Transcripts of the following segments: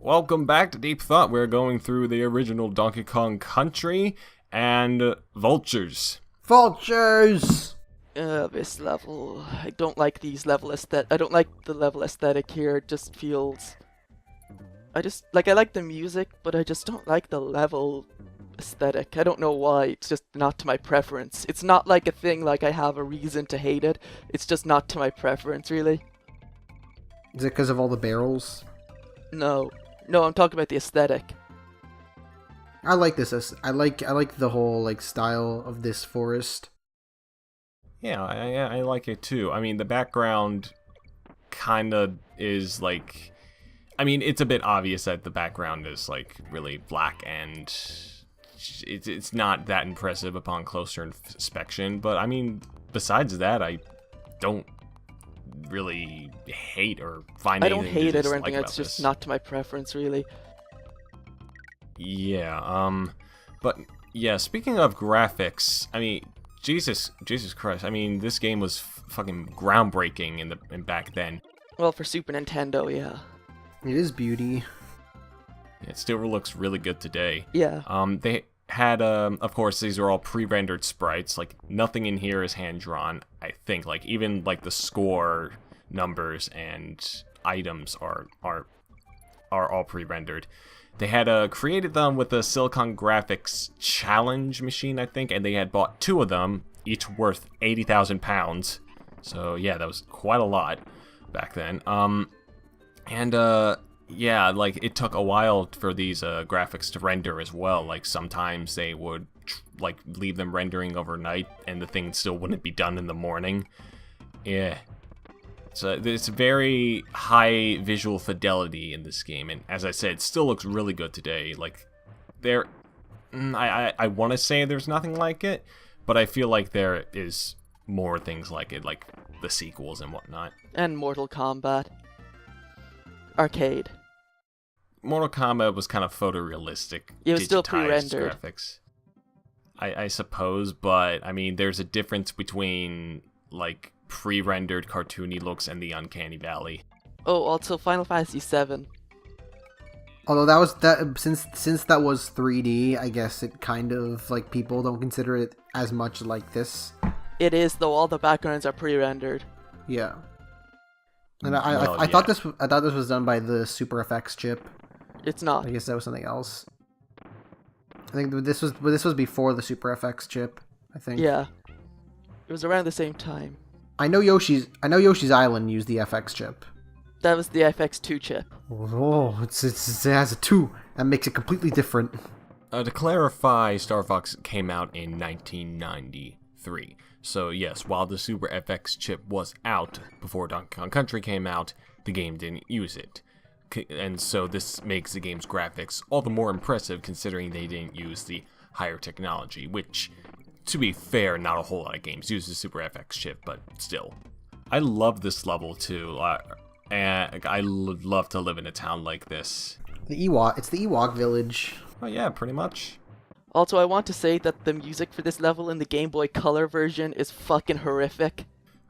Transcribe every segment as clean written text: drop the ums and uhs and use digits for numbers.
Welcome back to Deep Thought. We're going through the original Donkey Kong Country and Vultures. Vultures! This level. I don't like these level I don't like the level aesthetic here. It just feels. I like the music, but I just don't like the level aesthetic. I don't know why. It's just not to my preference. It's not like a thing like I have a reason to hate it. It's just not to my preference, really. Is it because of all the barrels? No, I'm talking about the aesthetic. I like this. I like the whole style of this forest. Yeah, I like it too. I mean, the background kind of is like... I mean, it's a bit obvious that the background is really black and it's not that impressive upon closer inspection. But I mean, besides that, I don't really hate or find anything I don't hate it or anything. Like It's just not to my preference, really. Yeah. But yeah. Speaking of graphics, I mean, Jesus Christ! I mean, this game was fucking groundbreaking in back then. Well, for Super Nintendo, yeah. It is beauty. It still looks really good today. Yeah. They had of course, these are all pre-rendered sprites. Like, nothing in here is hand-drawn. I think even the score numbers and items are all pre-rendered. They had created them with a Silicon Graphics challenge machine, I think, and they had bought two of them, each worth £80,000. So yeah, that was quite a lot back then. Yeah, it took a while for these graphics to render as well. Sometimes they would leave them rendering overnight, and the thing still wouldn't be done in the morning. Yeah. So there's very high visual fidelity in this game, and as I said, it still looks really good today. I want to say there's nothing like it, but I feel like there is more things like it, like the sequels and whatnot. And Mortal Kombat. Arcade. Mortal Kombat was kind of photorealistic. It was still digitized pre-rendered. Graphics. I suppose, but I mean, there's a difference between pre-rendered cartoony looks and the Uncanny Valley. Oh, also Final Fantasy VII. Although since that was 3D, I guess it kind of people don't consider it as much like this. It is, though. All the backgrounds are pre-rendered. Yeah. And I thought this was done by the Super FX chip. It's not. I guess that was something else. I think this was before the Super FX chip, I think. Yeah. It was around the same time. I know Yoshi's Island used the FX chip. That was the FX2 chip. Oh, it has a 2. That makes it completely different. To clarify, Star Fox came out in 1993. So yes, while the Super FX chip was out before Donkey Kong Country came out, the game didn't use it. And so this makes the game's graphics all the more impressive considering they didn't use the higher technology, which, to be fair, not a whole lot of games use the Super FX chip, but still. I love this level too, and I love to live in a town like this. It's the Ewok village. Oh yeah, pretty much. Also, I want to say that the music for this level in the Game Boy Color version is fucking horrific.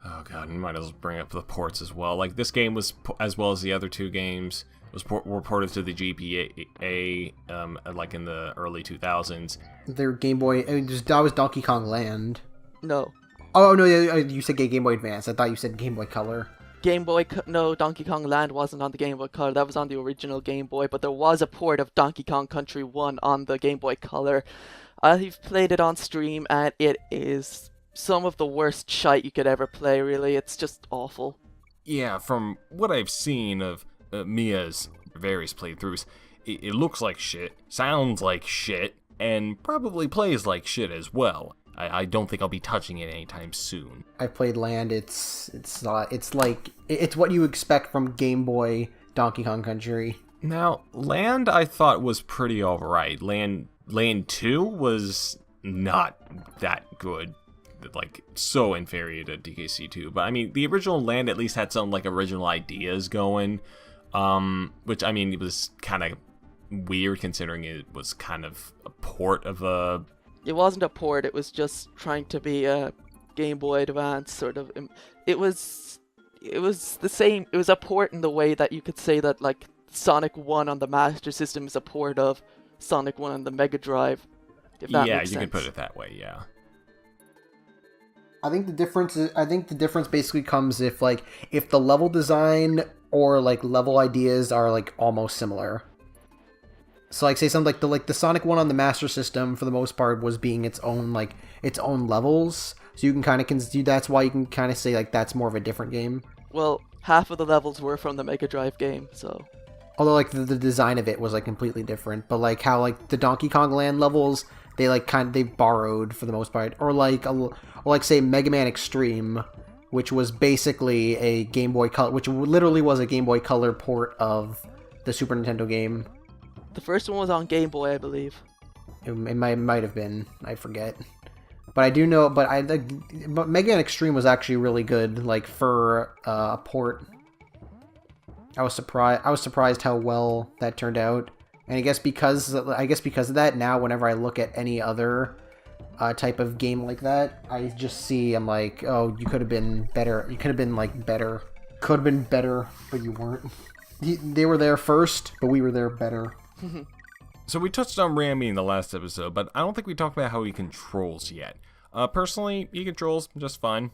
Oh god, you might as well bring up the ports as well. This game was, as well as the other two games, were ported to the GBA, in the early 2000s. Their Game Boy, that was Donkey Kong Land. No. Oh no, you said Game Boy Advance. I thought you said Game Boy Color. No, Donkey Kong Land wasn't on the Game Boy Color. That was on the original Game Boy, but there was a port of Donkey Kong Country 1 on the Game Boy Color. I've played it on stream, and it is some of the worst shite you could ever play, really. It's just awful. Yeah, from what I've seen of Mia's various playthroughs, it looks like shit, sounds like shit, and probably plays like shit as well. I don't think I'll be touching it anytime soon. I played Land. It's what you expect from Game Boy Donkey Kong Country. Now, Land I thought was pretty alright. Land 2 was not that good. So inferior to DKC2. But I mean, the original Land at least had some original ideas going. Which I mean, it was kind of weird considering it was kind of a port of a... It wasn't a port, it was just trying to be a Game Boy Advance sort of. It was the same. It was a port in the way that you could say that Sonic 1 on the Master System is a port of Sonic 1 on the Mega Drive. If that Yeah, makes you sense. can put it that way, yeah. I think the difference basically comes if the level design or like level ideas are like almost similar. So like say something like the Sonic 1 on the Master System for the most part was being its own levels. So you can kind of that's why you can kind of say like that's more of a different game. Well, half of the levels were from the Mega Drive game, so... Although like the design of it was like completely different, but like how like the Donkey Kong Land levels, they like they borrowed for the most part, or like say Mega Man Extreme, which was basically a Game Boy Color, which literally was a Game Boy Color port of the Super Nintendo game. The first one was on Game Boy, I believe. It might have been, I forget, but I do know. But Mega Man Extreme was actually really good, like for a port. I was surprised how well that turned out, and I guess because of that, now whenever I look at any other type of game like that, I just see I'm like, oh, you could have been better. You could have been like better. Could have been better, but you weren't. They were there first, but we were there better. So we touched on Rambi in the last episode, but I don't think we talked about how he controls yet. Personally, he controls just fine.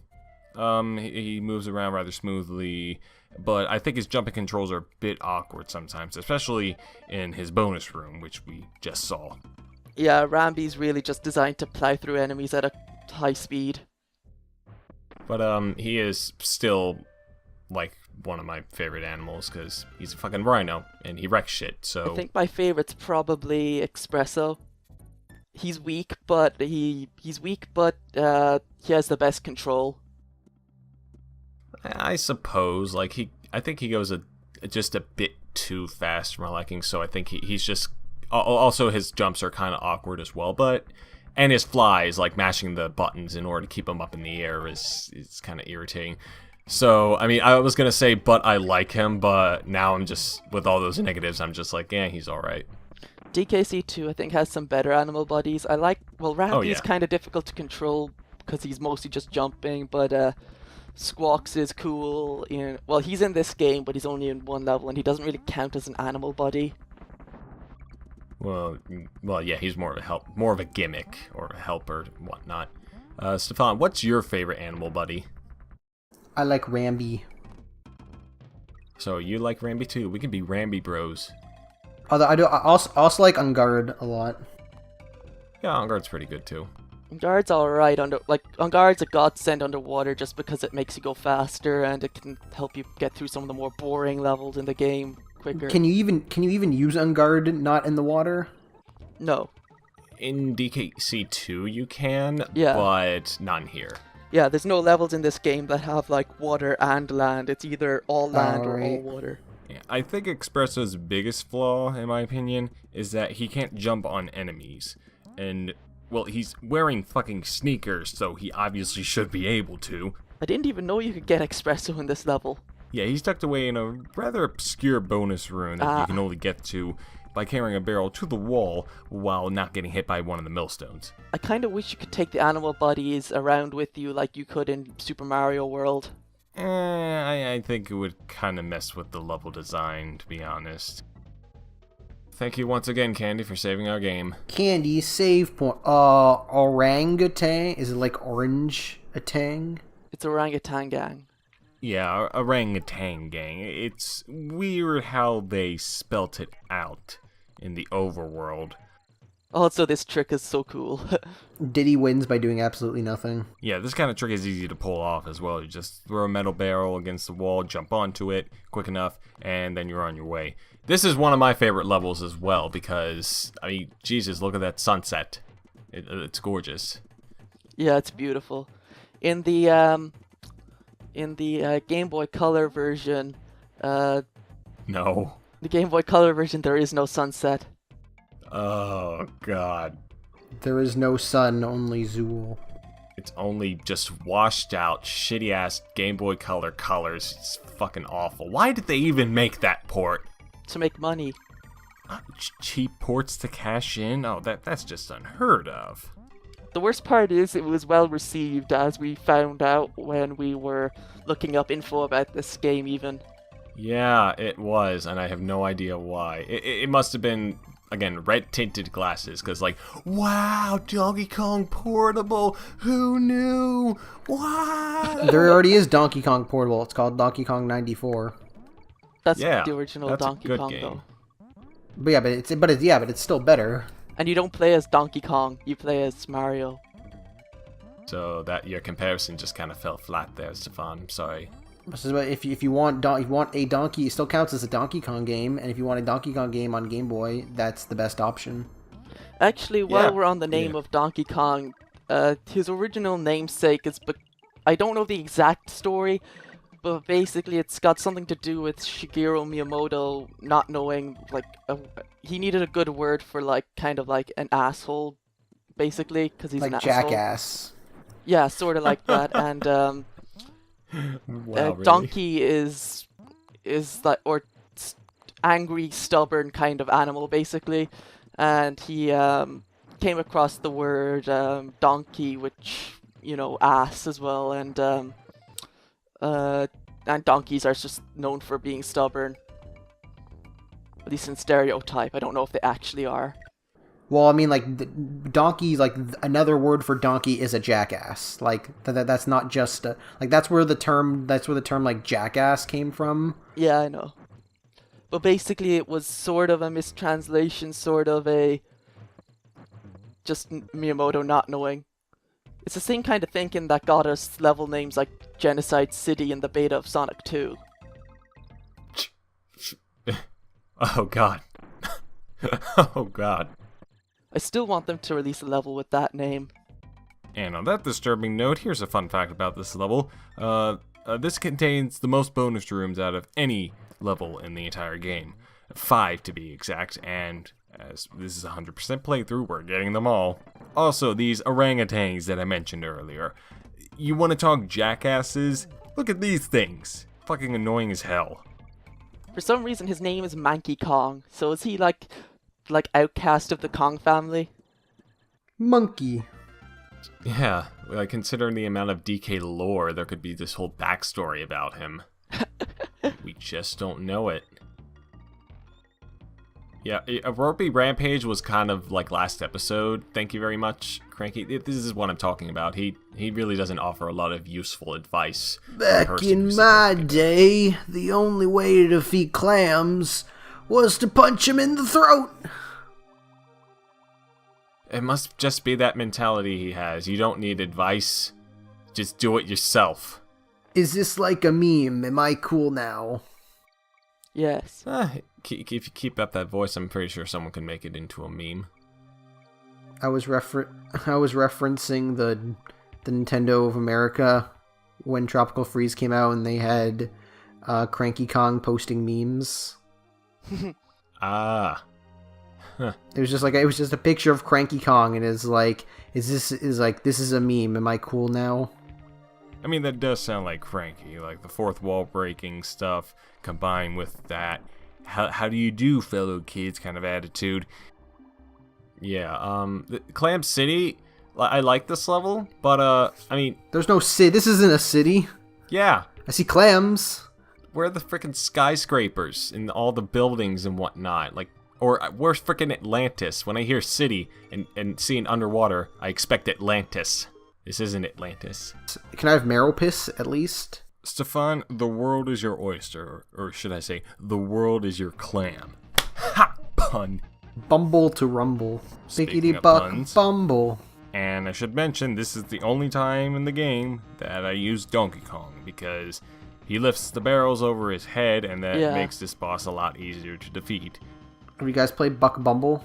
He moves around rather smoothly, but I think his jumping controls are a bit awkward sometimes, especially in his bonus room, which we just saw. Yeah, Rambi's really just designed to plow through enemies at a high speed. But he is still like one of my favorite animals because he's a fucking rhino and he wrecks shit. So I think my favorite's probably Espresso. He's weak, but he has the best control. I suppose, like I think he goes just a bit too fast for my liking. So I think he's just also his jumps are kind of awkward as well. And his flies, like mashing the buttons in order to keep him up in the air, is kind of irritating. So I mean, I was gonna say, but I like him, but now I'm just with all those negatives, I'm just like, yeah, he's all right. DKC2 I think has some better animal bodies. Rambi's yeah. kind of difficult to control because he's mostly just jumping, but Squawks is cool. He's in this game, but he's only in one level, and he doesn't really count as an animal buddy. Well, yeah, he's more of a gimmick or a helper and whatnot. Stefan, what's your favorite animal buddy? I like Rambi. So you like Rambi too? We can be Rambi bros. Although I also like Ungard a lot. Yeah, Ungard's pretty good too. Ungard's alright. Ungard's a godsend underwater just because it makes you go faster and it can help you get through some of the more boring levels in the game quicker. Can you even use Ungard not in the water? No. In DKC2 you can, Yeah. but none here. Yeah, there's no levels in this game that have like water and land. It's either all land or all Alright. water. Yeah, I think Espresso's biggest flaw, in my opinion, is that he can't jump on enemies. And, well, he's wearing fucking sneakers, so he obviously should be able to. I didn't even know you could get Espresso in this level. Yeah, he's tucked away in a rather obscure bonus room that you can only get to by carrying a barrel to the wall while not getting hit by one of the millstones. I kind of wish you could take the animal buddies around with you like you could in Super Mario World. I think it would kind of mess with the level design, to be honest. Thank you once again, Candy, for saving our game. Candy, save point. Orangutan? Is it like orange atang? It's orangutan gang. Yeah, orangutan gang. It's weird how they spelt it out in the overworld. Also, this trick is so cool. Diddy wins by doing absolutely nothing. Yeah, this kind of trick is easy to pull off as well. You just throw a metal barrel against the wall, jump onto it quick enough, and then you're on your way. This is one of my favorite levels as well because, I mean, Jesus, look at that sunset. It's gorgeous. Yeah, it's beautiful. In the Game Boy Color version, No. the Game Boy Color version, there is no sunset. Oh, God. There is no sun, only Zool. It's only just washed out, shitty-ass Game Boy Color colors. It's fucking awful. Why did they even make that port? To make money. Cheap ports to cash in? Oh, that's just unheard of. The worst part is it was well received, as we found out when we were looking up info about this game even. Yeah, it was, and I have no idea why. It must have been, again, red-tinted glasses, because, like, wow, Donkey Kong Portable, who knew? Wow! There already is Donkey Kong Portable. It's called Donkey Kong 94. That's Yeah, the original that's a Donkey good Kong, game. though. But yeah, but it's still better. And you don't play as Donkey Kong, you play as Mario. So that your comparison just kind of fell flat there, Stefan. I'm sorry. So if you want a Donkey, it still counts as a Donkey Kong game, and if you want a Donkey Kong game on Game Boy, that's the best option. Actually, while Yeah, we're on the name of Donkey Kong, his original namesake is... I don't know the exact story, but basically it's got something to do with Shigeru Miyamoto not knowing, like, he needed a good word for, like, kind of like an asshole, basically, because he's Like an asshole. Jackass. Yeah, sort of like that, and, Wow, really? Donkey is like, or angry, stubborn kind of animal, basically, and he came across the word donkey, which, you know, ass as well, and donkeys are just known for being stubborn, at least in stereotype. I don't know if they actually are. Well, I mean, like, donkey, like, another word for donkey is a jackass. Like, that's not just like, that's where the term, like, jackass came from. Yeah, I know. But basically it was sort of a mistranslation, sort of a... just Miyamoto not knowing. It's the same kind of thinking that got us level names like Genocide City in the beta of Sonic 2. Oh god. Oh god. I still want them to release a level with that name. And on that disturbing note, here's a fun fact about this level. This contains the most bonus rooms out of any level in the entire game. 5 to be exact, and as this is a 100% playthrough, we're getting them all. Also, these orangutans that I mentioned earlier. You want to talk jackasses? Look at these things. Fucking annoying as hell. For some reason his name is Manky Kong, so is he like outcast of the Kong family? Monkey. Yeah, like considering the amount of DK lore, there could be this whole backstory about him. We just don't know it. Yeah, a Ropey Rampage was kind of like last episode. Thank you very much, Cranky. This is what I'm talking about. He really doesn't offer a lot of useful advice. Back in my day, the only way to defeat clams was to punch him in the throat. It must just be that mentality he has. You don't need advice. Just do it yourself. Is this like a meme? Am I cool now? Yes. If you keep up that voice, I'm pretty sure someone can make it into a meme. I was referencing the Nintendo of America when Tropical Freeze came out, and they had Cranky Kong posting memes. Ah. Huh. It was just a picture of Cranky Kong, and it's like, this is a meme. Am I cool now? I mean, that does sound like Cranky, like the fourth wall breaking stuff combined with that how do you do, fellow kids kind of attitude. Yeah, Clam City, I like this level, but I mean, there's no city. This isn't a city. Yeah. I see clams. Where are the frickin' skyscrapers and all the buildings and whatnot? Like, or where's frickin' Atlantis? When I hear city and see an underwater, I expect Atlantis. This isn't Atlantis. Can I have marrow piss at least? Stefan, the world is your oyster, or should I say, the world is your clam. Ha! Pun. Bumble to rumble. Speaking Bickety of buck puns. bumble. And I should mention, this is the only time in the game that I use Donkey Kong, because he lifts the barrels over his head, and that makes this boss a lot easier to defeat. Have you guys played Buck Bumble?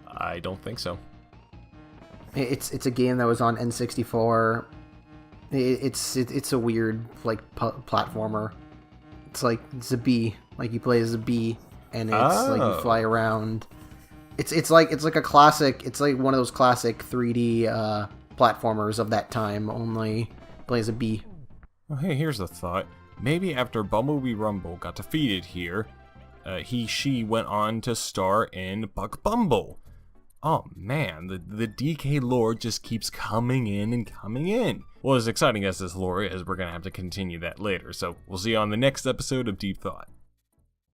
I don't think so. It's a game that was on N64. It's a weird, like, platformer. It's like it's a bee, like you play as a bee, and it's like you fly around. It's like a classic. It's like one of those classic 3D platformers of that time. Only plays a bee. Well, hey, here's a thought. Maybe after Bumblebee Rumble got defeated here, she went on to star in Buck Bumble. Oh man, the DK lore just keeps coming in and coming in. Well, as exciting as this lore is, we're gonna have to continue that later, so we'll see you on the next episode of Deep Thought.